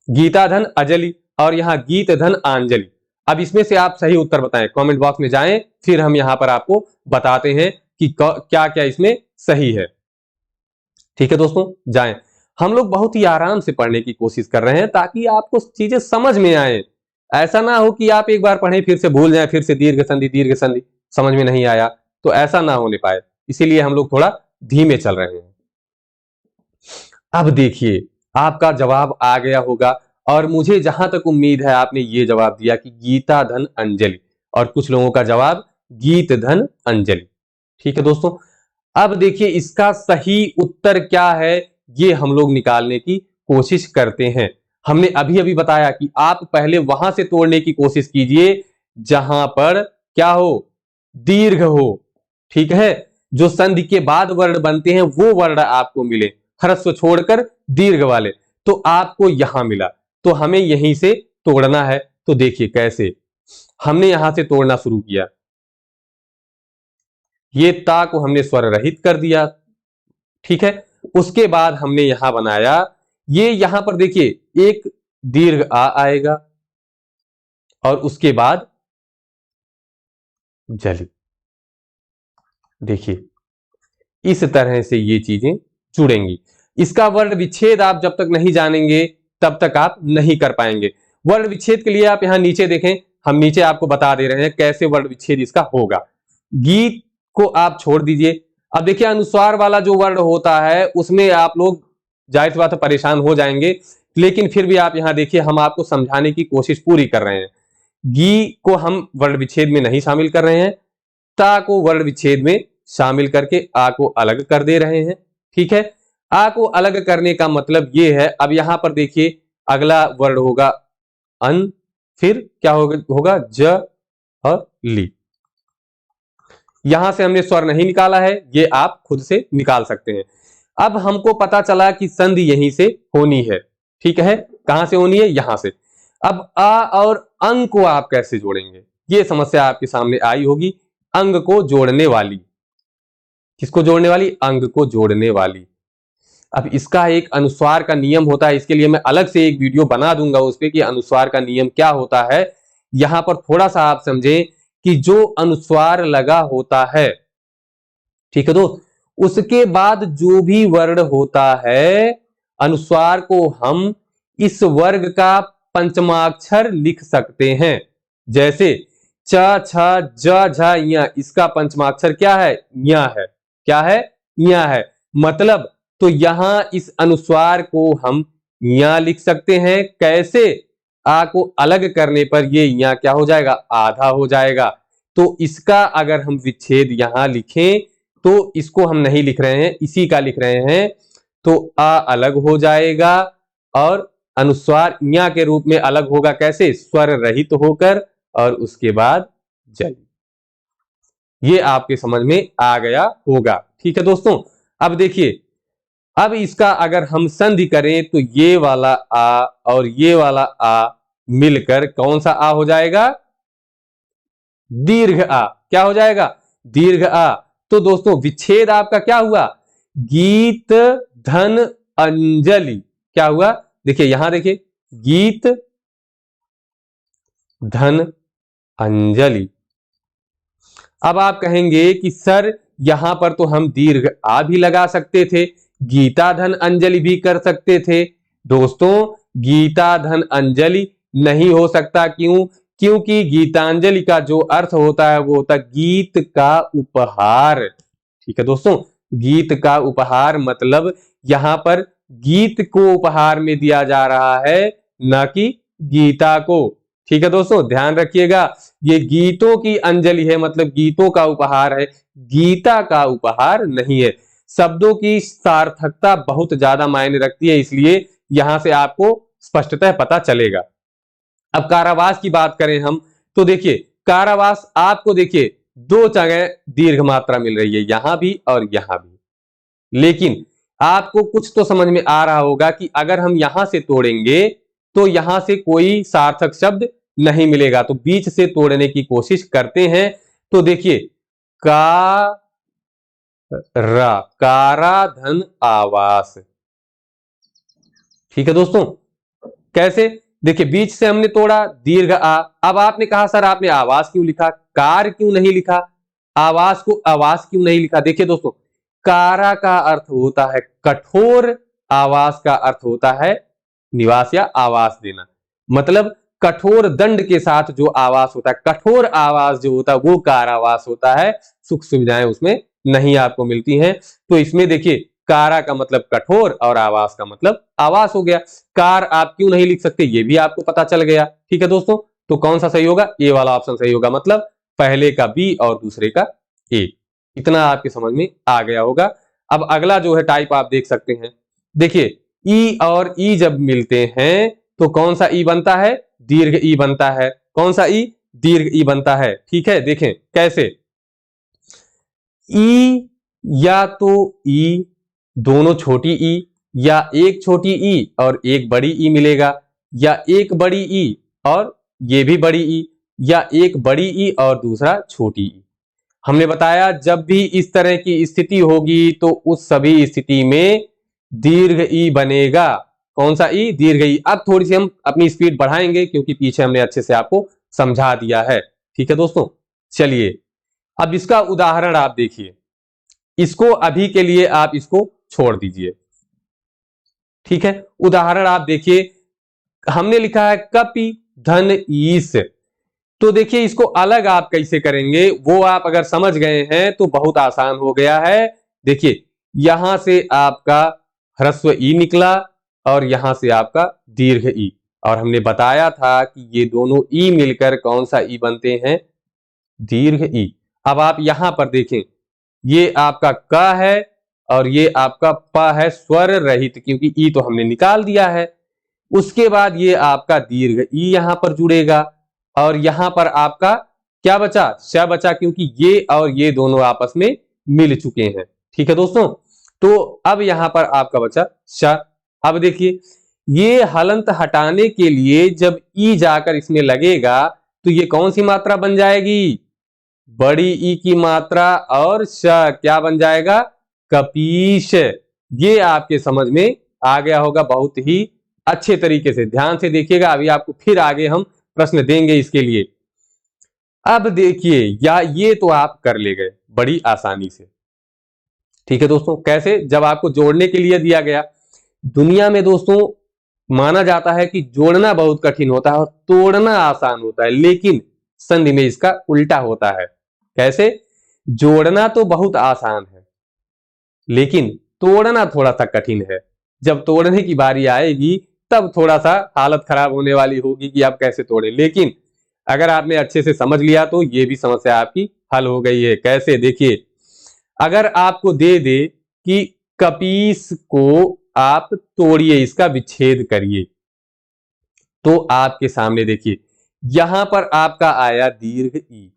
गीता धन अजलि और यहां गीत धन अंजलि। अब इसमें से आप सही उत्तर बताएं, कमेंट बॉक्स में जाएं, फिर हम यहां पर आपको बताते हैं कि क्या क्या इसमें सही है। ठीक है दोस्तों, जाएं। हम लोग बहुत ही आराम से पढ़ने की कोशिश कर रहे हैं ताकि आपको चीजें समझ में आए। ऐसा ना हो कि आप एक बार पढ़ें फिर से भूल जाएं, फिर से दीर्घ संधि समझ में नहीं आया, तो ऐसा ना होने पाए, इसीलिए हम लोग थोड़ा धीमे चल रहे हैं। अब देखिए आपका जवाब आ गया होगा और मुझे जहां तक उम्मीद है आपने ये जवाब दिया कि गीता धन अंजलि, और कुछ लोगों का जवाब गीत धन अंजलि। ठीक है दोस्तों, अब देखिए इसका सही उत्तर क्या है ये हम लोग निकालने की कोशिश करते हैं। हमने अभी अभी बताया कि आप पहले वहां से तोड़ने की कोशिश कीजिए जहां पर क्या हो? दीर्घ हो। ठीक है, जो संधि के बाद वर्ण बनते हैं वो वर्ण आपको मिले, ह्रस्व छोड़कर दीर्घ वाले, तो आपको यहां मिला, तो हमें यहीं से तोड़ना है। तो देखिए कैसे हमने यहां से तोड़ना शुरू किया, ये ता को हमने स्वर रहित कर दिया। ठीक है, उसके बाद हमने यहां बनाया, ये यहां पर देखिए एक दीर्घ आ आएगा और उसके बाद जली। देखिए इस तरह से ये चीजें जुड़ेंगी। इसका वर्ण विच्छेद आप जब तक नहीं जानेंगे तब तक आप नहीं कर पाएंगे। वर्ण विच्छेद के लिए आप यहां नीचे देखें, हम नीचे आपको बता दे रहे हैं कैसे वर्ण विच्छेद इसका होगा। गीत को आप छोड़ दीजिए। अब देखिए अनुस्वार वाला जो वर्ण होता है उसमें आप लोग जाहिर सी बात है परेशान हो जाएंगे, लेकिन फिर भी आप यहां देखिए हम आपको समझाने की कोशिश पूरी कर रहे हैं। गी को हम वर्ण विच्छेद में नहीं शामिल कर रहे हैं, ता को वर्ण विच्छेद में शामिल करके आ को अलग कर दे रहे हैं। ठीक है, आ को अलग करने का मतलब ये है, अब यहां पर देखिए अगला वर्ण होगा अन, फिर क्या होगा ज और ली। यहां से हमने स्वर नहीं निकाला है, ये आप खुद से निकाल सकते हैं। अब हमको पता चला कि संधि यहीं से होनी है। ठीक है, कहां से होनी है? यहां से। अब आ और अंग को आप कैसे जोड़ेंगे, ये समस्या आपके सामने आई होगी। अंग को जोड़ने वाली, किसको जोड़ने वाली? अंग को जोड़ने वाली। अब इसका एक अनुस्वार का नियम होता है, इसके लिए मैं अलग से एक वीडियो बना दूंगा उस पे कि अनुस्वार का नियम क्या होता है। यहां पर थोड़ा सा आप समझें कि जो अनुस्वार लगा होता है, ठीक है दोस्त, उसके बाद जो भी वर्ण होता है अनुस्वार को हम इस वर्ग का पंचमाक्षर लिख सकते हैं। जैसे च छ ज झ य, इसका पंचमाक्षर क्या है? य है। क्या है? य है। मतलब तो यहां इस अनुस्वार को हम य लिख सकते हैं। कैसे? आ को अलग करने पर ये य क्या हो जाएगा? आधा हो जाएगा। तो इसका अगर हम विच्छेद यहां लिखें तो इसको हम नहीं लिख रहे हैं, इसी का लिख रहे हैं, तो आ अलग हो जाएगा और अनुस्वार य के रूप में अलग होगा। कैसे? स्वर रहित होकर और उसके बाद जल। ये आपके समझ में आ गया होगा। ठीक है दोस्तों, अब देखिए अब इसका अगर हम संधि करें तो ये वाला आ और ये वाला आ मिलकर कौन सा आ हो जाएगा? दीर्घ आ। क्या हो जाएगा? दीर्घ आ। तो दोस्तों विच्छेद आपका क्या हुआ? गीत धन अंजलि। क्या हुआ, देखिए यहां देखिए गीत धन अंजलि। अब आप कहेंगे कि सर यहां पर तो हम दीर्घ आ भी लगा सकते थे, गीता धन अंजलि भी कर सकते थे। दोस्तों गीता धन अंजलि नहीं हो सकता, क्यों? क्योंकि गीतांजलि का जो अर्थ होता है वो होता है गीत का उपहार। ठीक है दोस्तों, गीत का उपहार मतलब यहां पर गीत को उपहार में दिया जा रहा है, न कि गीता को। ठीक है दोस्तों, ध्यान रखिएगा, ये गीतों की अंजलि है, मतलब गीतों का उपहार है, गीता का उपहार नहीं है। शब्दों की सार्थकता बहुत ज्यादा मायने रखती है, इसलिए यहां से आपको स्पष्टतः पता चलेगा। अब कारावास की बात करें हम, तो देखिए कारावास आपको देखिए दो जगह दीर्घ मात्रा मिल रही है, यहां भी और यहां भी। लेकिन आपको कुछ तो समझ में आ रहा होगा कि अगर हम यहां से तोड़ेंगे तो यहां से कोई सार्थक शब्द नहीं मिलेगा, तो बीच से तोड़ने की कोशिश करते हैं। तो देखिए का रा, कारा धन आवास। ठीक है दोस्तों, कैसे? देखिए बीच से हमने तोड़ा, दीर्घ आ। अब आपने कहा सर आपने आवास क्यों लिखा, कार क्यों नहीं लिखा, आवास को आवास क्यों नहीं लिखा? देखिए दोस्तों, कारा का अर्थ होता है कठोर, आवास का अर्थ होता है निवास या आवास देना। मतलब कठोर दंड के साथ जो आवास होता है, कठोर आवास जो होता है वो कारावास होता है, सुख सुविधाएं उसमें नहीं आपको मिलती हैं। तो इसमें देखिए कारा का मतलब कठोर और आवास का मतलब आवास हो गया। कार आप क्यों नहीं लिख सकते ये भी आपको पता चल गया। ठीक है दोस्तों, तो कौन सा सही होगा? ए वाला ऑप्शन सही होगा, मतलब पहले का बी और दूसरे का ए। इतना आपके समझ में आ गया होगा। अब अगला जो है टाइप आप देख सकते हैं, देखिए ई और ई जब मिलते हैं तो कौन सा ई बनता है? दीर्घ ई बनता है। कौन सा ई? दीर्घ ई बनता है। ठीक है, देखें कैसे, ई या तो ई दोनों छोटी ई, या एक छोटी ई और एक बड़ी ई मिलेगा, या एक बड़ी ई और ये भी बड़ी ई, या एक बड़ी ई और दूसरा छोटी ई। हमने बताया जब भी इस तरह की स्थिति होगी तो उस सभी स्थिति में दीर्घ ई बनेगा। कौन सा ई? दीर्घ ई। अब थोड़ी सी हम अपनी स्पीड बढ़ाएंगे क्योंकि पीछे हमने अच्छे से आपको समझा दिया है। ठीक है दोस्तों, चलिए अब इसका उदाहरण आप देखिए, इसको अभी के लिए आप इसको छोड़ दीजिए। ठीक है, उदाहरण आप देखिए, हमने लिखा है कपि धन ईस। तो देखिए इसको अलग आप कैसे करेंगे वो आप अगर समझ गए हैं तो बहुत आसान हो गया है। देखिए यहां से आपका ह्रस्व ई निकला और यहां से आपका दीर्घ ई, और हमने बताया था कि ये दोनों ई मिलकर कौन सा ई बनते हैं? दीर्घ ई। अब आप यहां पर देखें, ये आपका क है और ये आपका प है, स्वर रहित, क्योंकि ई तो हमने निकाल दिया है। उसके बाद ये आपका दीर्घ ई यहां पर जुड़ेगा और यहां पर आपका क्या बचा? श बचा, क्योंकि ये और ये दोनों आपस में मिल चुके हैं। ठीक है दोस्तों, तो अब यहां पर आपका बचा श। अब देखिए ये हलंत हटाने के लिए जब ई जाकर इसमें लगेगा तो ये कौन सी मात्रा बन जाएगी? बड़ी ई की मात्रा, और श क्या बन जाएगा? कपीश। ये आपके समझ में आ गया होगा बहुत ही अच्छे तरीके से। ध्यान से देखिएगा, अभी आपको फिर आगे हम प्रश्न देंगे इसके लिए। अब देखिए या ये तो आप कर ले गए बड़ी आसानी से। ठीक है दोस्तों, कैसे? जब आपको जोड़ने के लिए दिया गया, दुनिया में दोस्तों माना जाता है कि जोड़ना बहुत कठिन होता है और तोड़ना आसान होता है, लेकिन संधि में इसका उल्टा होता है। कैसे? जोड़ना तो बहुत आसान है लेकिन तोड़ना थोड़ा सा कठिन है। जब तोड़ने की बारी आएगी तब थोड़ा सा हालत खराब होने वाली होगी कि आप कैसे तोड़े, लेकिन अगर आपने अच्छे से समझ लिया तो ये भी समस्या आपकी हल हो गई है। कैसे? देखिए अगर आपको दे दे कि कपीस को आप तोड़िए, इसका विच्छेद करिए, तो आपके सामने देखिए यहां पर आपका आया दीर्घ ई।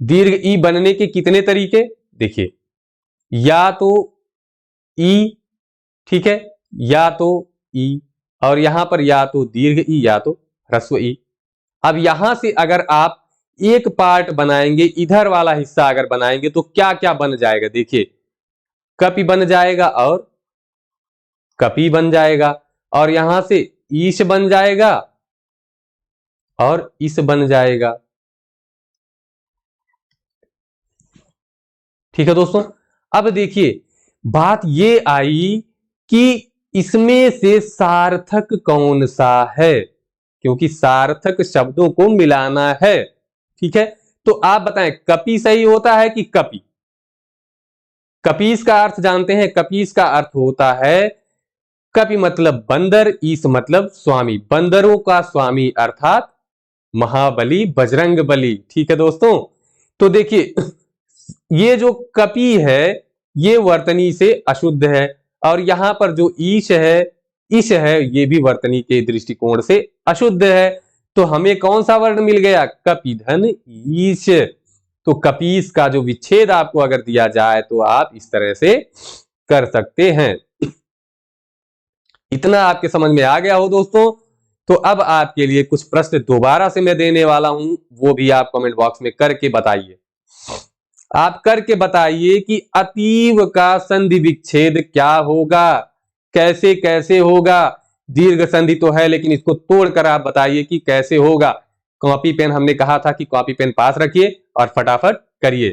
दीर्घ ई बनने के कितने तरीके? देखिए या तो ई, ठीक है, या तो ई, और यहां पर या तो दीर्घ ई या तो ह्रस्व ई। अब यहां से अगर आप एक पार्ट बनाएंगे, इधर वाला हिस्सा अगर बनाएंगे तो क्या क्या बन जाएगा? देखिए कपि बन जाएगा और कपि बन जाएगा। और यहां से ईश बन जाएगा और इस बन जाएगा। ठीक है दोस्तों, अब देखिए बात ये आई कि इसमें से सार्थक कौन सा है, क्योंकि सार्थक शब्दों को मिलाना है। ठीक है, तो आप बताएं कपि सही होता है कि कपि? कपीस का अर्थ जानते हैं? कपीस का अर्थ होता है, कपि मतलब बंदर, ईस मतलब स्वामी, बंदरों का स्वामी अर्थात महाबली बजरंग बली। ठीक है दोस्तों, तो देखिए ये जो कपि है ये वर्तनी से अशुद्ध है, और यहां पर जो ईश है, ईश है, ये भी वर्तनी के दृष्टिकोण से अशुद्ध है। तो हमें कौन सा वर्ण मिल गया? कपिधन ईश। तो कपीस का जो विच्छेद आपको अगर दिया जाए तो आप इस तरह से कर सकते हैं। इतना आपके समझ में आ गया हो दोस्तों? तो अब आपके लिए कुछ प्रश्न दोबारा से मैं देने वाला हूं, वो भी आप कमेंट बॉक्स में करके बताइए। आप करके बताइए कि अतीव का संधि विच्छेद क्या होगा, कैसे कैसे होगा। दीर्घ संधि तो है, लेकिन इसको तोड़कर आप बताइए कि कैसे होगा। कॉपी पेन, हमने कहा था कि कॉपी पेन पास रखिए और फटाफट करिए।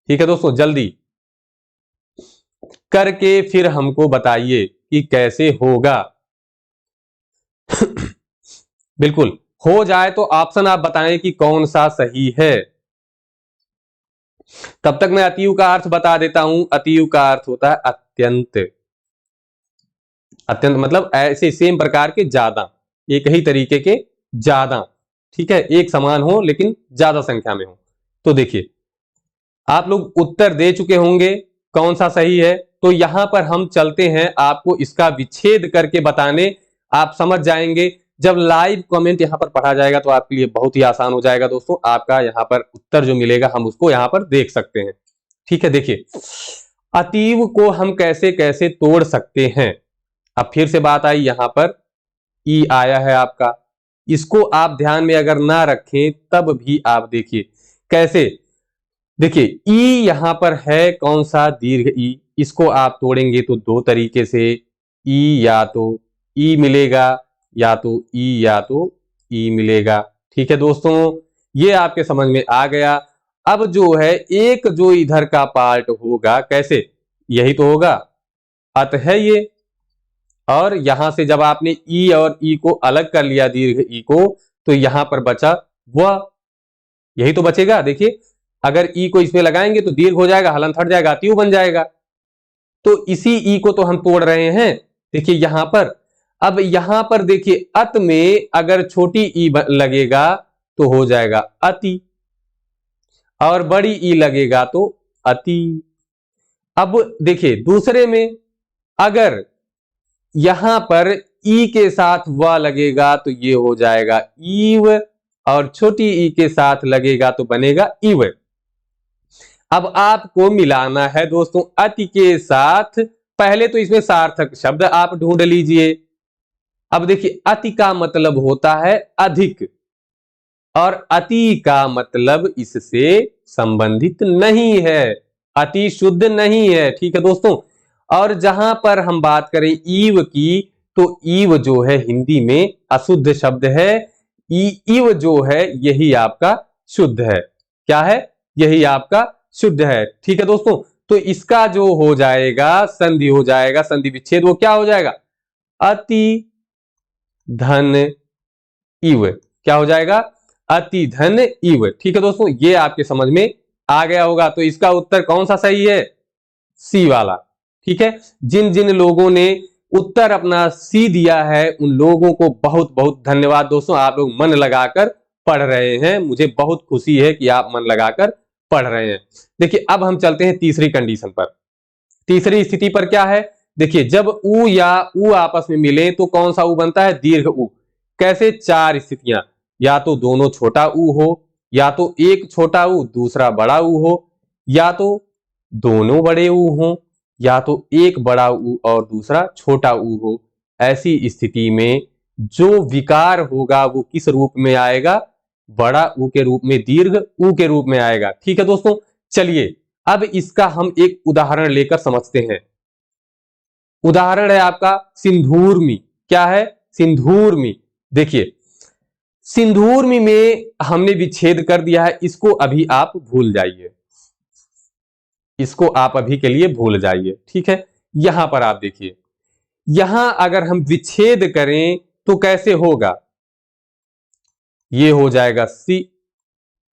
ठीक है दोस्तों, जल्दी करके फिर हमको बताइए कि कैसे होगा। बिल्कुल, हो जाए तो ऑप्शन आप बताएं कि कौन सा सही है। तब तक मैं अतीव का अर्थ बता देता हूं। अतीव का अर्थ होता है अत्यंत। अत्यंत मतलब ऐसे सेम प्रकार के ज्यादा, एक ही तरीके के ज्यादा। ठीक है, एक समान हो लेकिन ज्यादा संख्या में हो। तो देखिए आप लोग उत्तर दे चुके होंगे कौन सा सही है। तो यहां पर हम चलते हैं आपको इसका विच्छेद करके बताने। आप समझ जाएंगे जब लाइव कमेंट यहां पर पढ़ा जाएगा, तो आपके लिए बहुत ही आसान हो जाएगा दोस्तों। आपका यहां पर उत्तर जो मिलेगा हम उसको यहां पर देख सकते हैं। ठीक है, देखिए अतीव को हम कैसे कैसे तोड़ सकते हैं। अब फिर से बात आई, यहां पर ई आया है आपका, इसको आप ध्यान में अगर ना रखें तब भी आप देखिए कैसे। देखिए ई यहां पर है कौन सा? दीर्घ ई। इसको आप तोड़ेंगे तो दो तरीके से, ई या तो ई मिलेगा या तो ई या तो ई मिलेगा। ठीक है दोस्तों, ये आपके समझ में आ गया। अब जो है एक जो इधर का पार्ट होगा, कैसे? यही तो होगा, अत है ये। और यहां से जब आपने ई और ई को अलग कर लिया, दीर्घ ई को, तो यहां पर बचा वह, यही तो बचेगा। देखिए अगर ई को इसमें लगाएंगे तो दीर्घ हो जाएगा, हलंत हट जाएगा, अतीव बन जाएगा। तो इसी ई को तो हम तोड़ रहे हैं। देखिए यहां पर, अब यहां पर देखिए अत में अगर छोटी ई लगेगा तो हो जाएगा अति, और बड़ी ई लगेगा तो अति। अब देखिए दूसरे में अगर यहां पर ई के साथ व लगेगा तो ये हो जाएगा ईव, और छोटी ई के साथ लगेगा तो बनेगा इव। अब आपको मिलाना है दोस्तों अति के साथ। पहले तो इसमें सार्थक शब्द आप ढूंढ लीजिए। अब देखिए अति का मतलब होता है अधिक, और अति का मतलब इससे संबंधित नहीं है, अति शुद्ध नहीं है। ठीक है दोस्तों, और जहां पर हम बात करें ईव की, तो ईव जो है हिंदी में अशुद्ध शब्द है। ईव जो है यही आपका शुद्ध है। क्या है? यही आपका शुद्ध है। ठीक है दोस्तों, तो इसका जो हो जाएगा संधि, हो जाएगा संधि विच्छेद, वो क्या हो जाएगा? अति धन इव। क्या हो जाएगा? अति धन इव। ठीक है दोस्तों, ये आपके समझ में आ गया होगा। तो इसका उत्तर कौन सा सही है? सी वाला। ठीक है, जिन जिन लोगों ने उत्तर अपना सी दिया है उन लोगों को बहुत बहुत धन्यवाद दोस्तों। आप लोग मन लगाकर पढ़ रहे हैं, मुझे बहुत खुशी है कि आप मन लगाकर पढ़ रहे हैं। देखिए अब हम चलते हैं तीसरी कंडीशन पर। तीसरी स्थिति पर क्या है? देखिए जब उ या उ आपस में मिले तो कौन सा उ बनता है? दीर्घ उ। कैसे? चार स्थितियां, या तो दोनों छोटा उ हो, या तो एक छोटा उ दूसरा बड़ा उ हो, या तो दोनों बड़े उ हो, या तो एक बड़ा उ और दूसरा छोटा उ हो। ऐसी स्थिति में जो विकार होगा वो किस रूप में आएगा? बड़ा उ के रूप में, दीर्घ उ के रूप में आएगा। ठीक है दोस्तों, चलिए अब इसका हम एक उदाहरण लेकर समझते हैं। उदाहरण है आपका सिंधूर्मी। क्या है? सिंधूर्मी। देखिए सिंधूर्मी में हमने विच्छेद कर दिया है, इसको अभी आप भूल जाइए, इसको आप अभी के लिए भूल जाइए, ठीक है। यहां पर आप देखिए, यहां अगर हम विच्छेद करें तो कैसे होगा? ये हो जाएगा सी,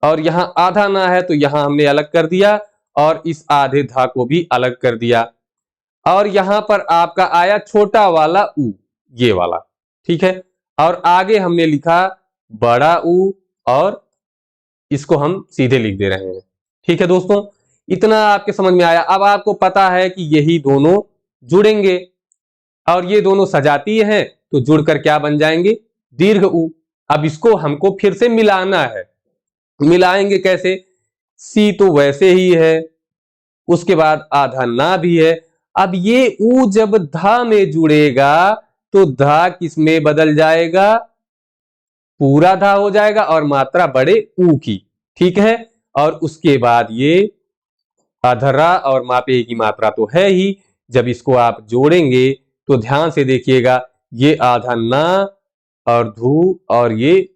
और यहां आधा ना है तो यहां हमने अलग कर दिया और इस आधे धा को भी अलग कर दिया, और यहां पर आपका आया छोटा वाला ऊ, ये वाला, ठीक है। और आगे हमने लिखा बड़ा ऊ, और इसको हम सीधे लिख दे रहे हैं, ठीक है दोस्तों। इतना आपके समझ में आया। अब आपको पता है कि यही दोनों जुड़ेंगे, और ये दोनों सजातीय हैं तो जुड़कर क्या बन जाएंगे? दीर्घ ऊ। अब इसको हमको फिर से मिलाना है, मिलाएंगे कैसे? सी तो वैसे ही है, उसके बाद आधा ना भी है। अब ये ऊ जब धा में जुड़ेगा तो धा किस में बदल जाएगा? पूरा धा हो जाएगा और मात्रा बड़े ऊ की, ठीक है। और उसके बाद ये अधरा और मापे की मात्रा तो है ही, जब इसको आप जोड़ेंगे तो ध्यान से देखिएगा, ये आधा ना और धू, और ये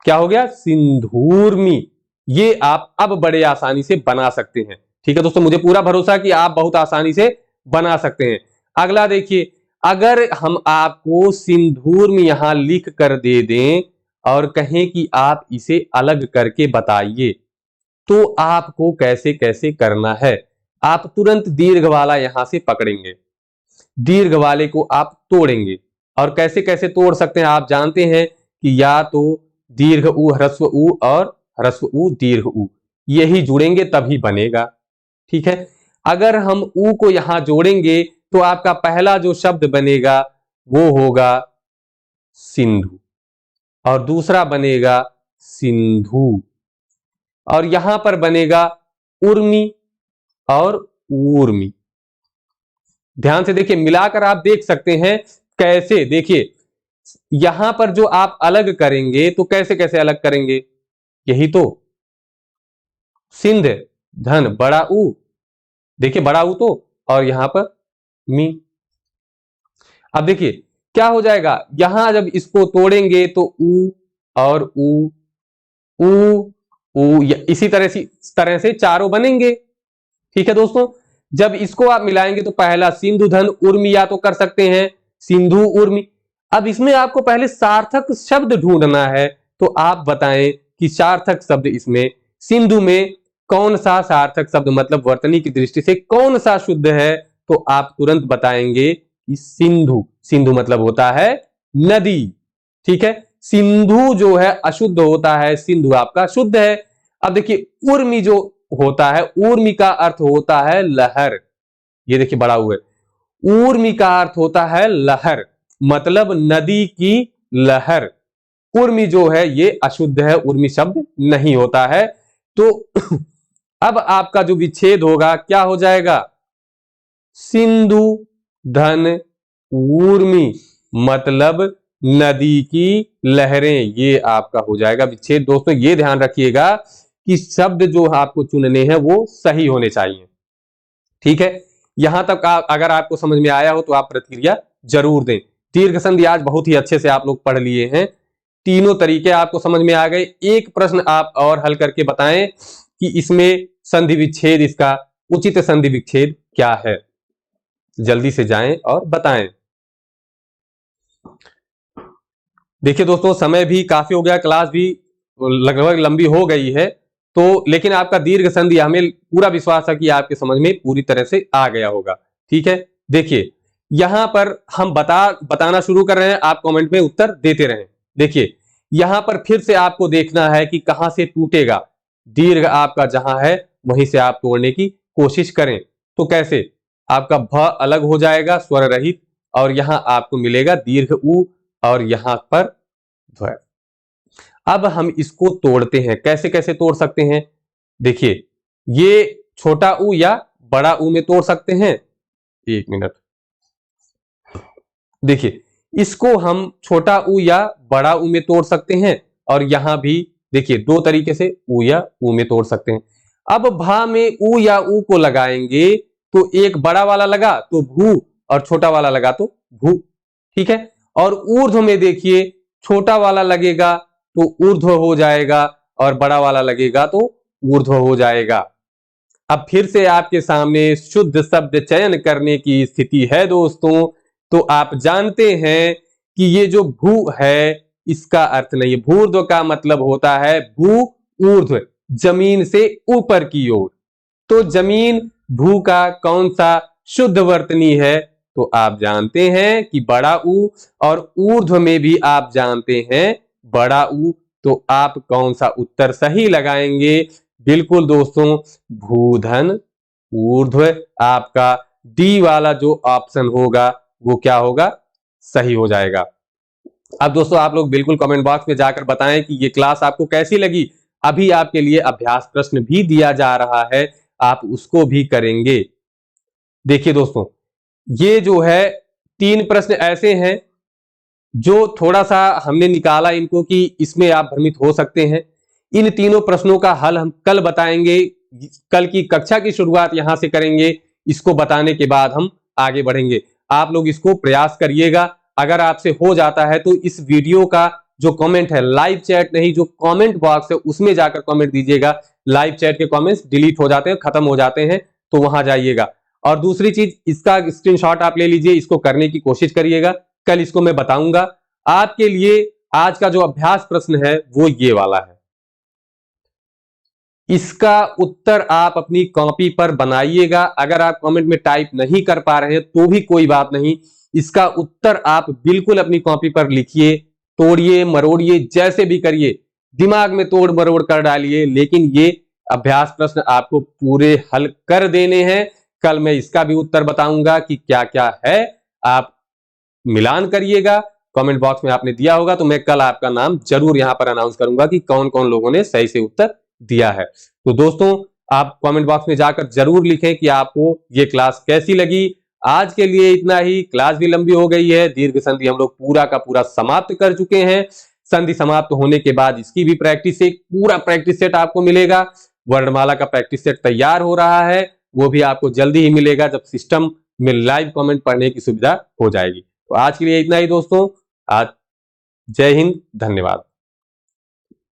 क्या हो गया? सिंधूर्मी। ये आप अब बड़े आसानी से बना सकते हैं, ठीक है दोस्तों। मुझे पूरा भरोसा कि आप बहुत आसानी से बना सकते हैं। अगला देखिए, अगर हम आपको सिंधूर्मी यहां लिख कर दे दें और कहें कि आप इसे अलग करके बताइए, तो आपको कैसे कैसे करना है? आप तुरंत दीर्घ वाला यहां से पकड़ेंगे, दीर्घ वाले को आप तोड़ेंगे, और कैसे कैसे तोड़ सकते हैं आप जानते हैं कि या तो दीर्घ ऊ ह्रस्व ऊ और ह्रस्व ऊ दीर्घ ऊ, यही जुड़ेंगे तभी बनेगा, ठीक है। अगर हम ऊ को यहां जोड़ेंगे तो आपका पहला जो शब्द बनेगा वो होगा सिंधु, और दूसरा बनेगा सिंधु, और यहां पर बनेगा उर्मी और ऊर्मी। ध्यान से देखिए, मिलाकर आप देख सकते हैं कैसे। देखिए यहां पर जो आप अलग करेंगे तो कैसे कैसे अलग करेंगे? यही तो सिंध धन बड़ा ऊ, देखिए बड़ा ऊ तो, और यहां पर मी। अब देखिए क्या हो जाएगा, यहां जब इसको तोड़ेंगे तो ऊ और ऊ, ऊ ऊ, इसी तरह से चारों बनेंगे, ठीक है दोस्तों। जब इसको आप मिलाएंगे तो पहला सिंधु धन उर्मी या तो कर सकते हैं सिंधु उर्मी। अब इसमें आपको पहले सार्थक शब्द ढूंढना है, तो आप बताएं कि सार्थक शब्द इसमें सिंधु में कौन सा सार्थक शब्द, मतलब वर्तनी की दृष्टि से कौन सा शुद्ध है? तो आप तुरंत बताएंगे कि सिंधु। सिंधु मतलब होता है नदी, ठीक है। सिंधु जो है अशुद्ध होता है, सिंधु आपका शुद्ध है। अब देखिए उर्मी जो होता है, ऊर्मी का अर्थ होता है लहर, ये देखिए बड़ा हुआ है। ऊर्मी का अर्थ होता है लहर, मतलब नदी की लहर। उर्मी जो है ये अशुद्ध है, उर्मी शब्द नहीं होता है। तो अब आपका जो विच्छेद होगा क्या हो जाएगा? सिंधु धन ऊर्मी, मतलब नदी की लहरें, ये आपका हो जाएगा विच्छेद। दोस्तों ये ध्यान रखिएगा कि शब्द जो आपको चुनने हैं वो सही होने चाहिए, ठीक है। यहां तक अगर आपको समझ में आया हो तो आप प्रतिक्रिया जरूर दें। दीर्घ संधि आज बहुत ही अच्छे से आप लोग पढ़ लिए हैं, तीनों तरीके आपको समझ में आ गए। एक प्रश्न आप और हल करके बताएं कि इसमें संधि विच्छेद, इसका उचित संधि विच्छेद क्या है? जल्दी से जाएं और बताएं। देखिए दोस्तों समय भी काफी हो गया, क्लास भी लगभग लंबी हो गई है, तो लेकिन आपका दीर्घ संधि हमें पूरा विश्वास है कि आपके समझ में पूरी तरह से आ गया होगा, ठीक है। देखिए यहां पर हम बताना शुरू कर रहे हैं, आप कमेंट में उत्तर देते रहें। देखिए यहां पर फिर से आपको देखना है कि कहां से टूटेगा। दीर्घ आपका जहां है वहीं से आप तोड़ने की कोशिश करें। तो कैसे? आपका भ अलग हो जाएगा स्वर रहित, और यहां आपको मिलेगा दीर्घ ऊ, और यहां पर ध्व। अब हम इसको तोड़ते हैं, कैसे कैसे तोड़ सकते हैं? देखिए ये छोटा ऊ या बड़ा ऊ में तोड़ सकते हैं। एक मिनट, देखिए इसको हम छोटा ऊ या बड़ा ऊ में तोड़ सकते हैं, और यहां भी देखिए दो तरीके से ऊ या ऊ में तोड़ सकते हैं। अब भा में ऊ या ऊ को लगाएंगे तो एक बड़ा वाला लगा तो भू, और छोटा वाला लगा तो भू, ठीक है। और ऊर्ध्व में देखिए, छोटा वाला लगेगा तो ऊर्ध्व हो जाएगा और बड़ा वाला लगेगा तो ऊर्ध्व हो जाएगा। अब फिर से आपके सामने शुद्ध शब्द चयन करने की स्थिति है दोस्तों। तो आप जानते हैं कि ये जो भू है इसका अर्थ नहीं है, भूर्ध्व का मतलब होता है भू ऊर्ध्व, जमीन से ऊपर की ओर। तो जमीन भू का कौन सा शुद्ध वर्तनी है? तो आप जानते हैं कि बड़ा ऊ, और ऊर्ध्व में भी आप जानते हैं बड़ा ऊ। तो आप कौन सा उत्तर सही लगाएंगे? बिल्कुल दोस्तों, भूधन ऊर्ध्व। आपका डी वाला जो ऑप्शन होगा वो क्या होगा? सही हो जाएगा। अब दोस्तों आप लोग बिल्कुल कमेंट बॉक्स में जाकर बताएं कि ये क्लास आपको कैसी लगी। अभी आपके लिए अभ्यास प्रश्न भी दिया जा रहा है, आप उसको भी करेंगे। देखिए दोस्तों, ये जो है 3 प्रश्न ऐसे हैं जो थोड़ा सा हमने निकाला इनको कि इसमें आप भ्रमित हो सकते हैं। इन तीनों प्रश्नों का हल हम कल बताएंगे, कल की कक्षा की शुरुआत यहां से करेंगे। इसको बताने के बाद हम आगे बढ़ेंगे। आप लोग इसको प्रयास करिएगा। अगर आपसे हो जाता है तो इस वीडियो का जो कमेंट है, लाइव चैट नहीं, जो कमेंट बॉक्स है उसमें जाकर कमेंट दीजिएगा। लाइव चैट के कमेंट्स डिलीट हो जाते हैं, खत्म हो जाते हैं, तो वहां जाइएगा। और दूसरी चीज, इसका स्क्रीनशॉट आप ले लीजिए, इसको करने की कोशिश करिएगा। कल इसको मैं बताऊंगा। आपके लिए आज का जो अभ्यास प्रश्न है वो ये वाला है। इसका उत्तर आप अपनी कॉपी पर बनाइएगा। अगर आप कमेंट में टाइप नहीं कर पा रहे हैं तो भी कोई बात नहीं, इसका उत्तर आप बिल्कुल अपनी कॉपी पर लिखिए, तोड़िए मरोड़िए, जैसे भी करिए, दिमाग में तोड़ मरोड़ कर डालिए, लेकिन ये अभ्यास प्रश्न आपको पूरे हल कर देने हैं। कल मैं इसका भी उत्तर बताऊंगा कि क्या क्या है। आप मिलान करिएगा। कमेंट बॉक्स में आपने दिया होगा तो मैं कल आपका नाम जरूर यहां पर अनाउंस करूंगा कि कौन कौन लोगों ने सही से उत्तर दिया है। तो दोस्तों, आप कमेंट बॉक्स में जाकर जरूर लिखें कि आपको ये क्लास कैसी लगी। आज के लिए इतना ही, क्लास भी लंबी हो गई है। दीर्घ संधि हम लोग पूरा का पूरा समाप्त कर चुके हैं। संधि समाप्त होने के बाद इसकी भी प्रैक्टिस, एक पूरा प्रैक्टिस सेट आपको मिलेगा। वर्णमाला का प्रैक्टिस सेट तैयार हो रहा है, वो भी आपको जल्दी ही मिलेगा जब सिस्टम में लाइव कमेंट पढ़ने की सुविधा हो जाएगी। तो आज के लिए इतना ही दोस्तों। आज जय हिंद, धन्यवाद।